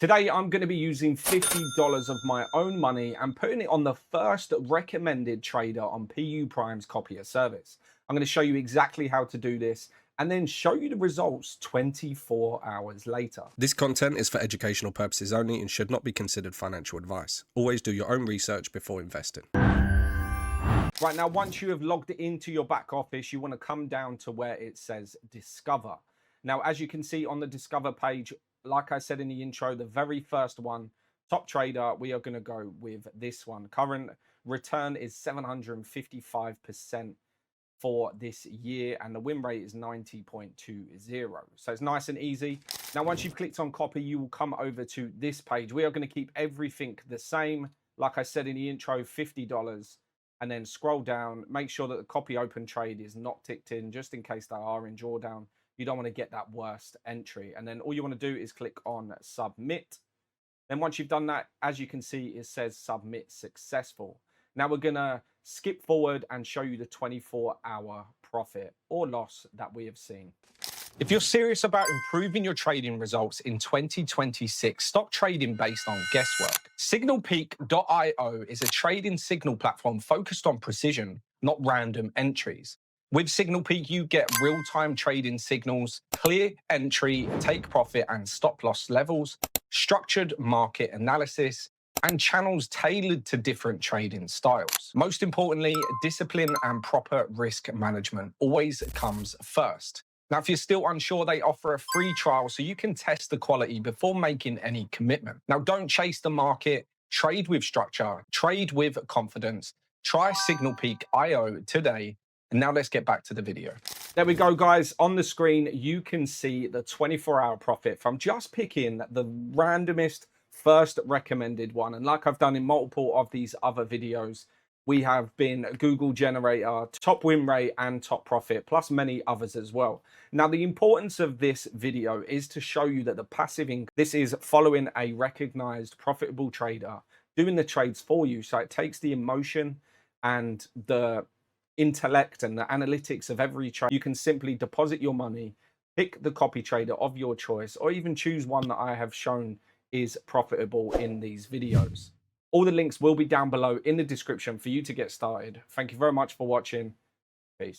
Today, I'm going to be using $50 of my own money and putting it on the first recommended trader on PU Prime's copier service. I'm going to show you exactly how to do this and then show you the results 24 hours later. This content is for educational purposes only and should not be considered financial advice. Always do your own research before investing. Right now, once you have logged into your back office, you want to come down to where it says Discover. Now, as you can see on the Discover page, like I said in the intro, the very first one, top trader, we are going to go with this one. Current return is 755% for this year, and the win rate is 90.20. So it's nice and easy. Now, once you've clicked on copy, you will come over to this page. We are going to keep everything the same. Like I said in the intro, $50. And then scroll down, make sure that the copy open trade is not ticked in, just in case they are in drawdown. You don't want to get that worst entry. And then all you want to do is click on submit. Then once you've done that, as you can see, it says submit successful. Now we're going to skip forward and show you the 24-hour profit or loss that we have seen. If you're serious about improving your trading results in 2026, stop trading based on guesswork. SignalPeak.io is a trading signal platform focused on precision, not random entries. With SignalPeak, you get real-time trading signals, clear entry, take profit and stop loss levels, structured market analysis, and channels tailored to different trading styles. Most importantly, discipline and proper risk management always comes first. Now, if you're still unsure, they offer a free trial so you can test the quality before making any commitment. Now, don't chase the market, trade with structure, trade with confidence. Try SignalPeak.io today. And now let's get back to the video. There we go, guys. On the screen, you can see the 24-hour profit from just picking the randomest first recommended one. And like I've done in multiple of these other videos, we have been Google generator, top win rate and top profit, plus many others as well. Now, the importance of this video is to show you that the passive income, this is following a recognized profitable trader doing the trades for you. So it takes the emotion and the intellect and the analytics of every trade. You can simply deposit your money, pick the copy trader of your choice, or even choose one that I have shown is profitable in these videos. All the links will be down below in the description for you to get started. Thank you very much for watching. Peace.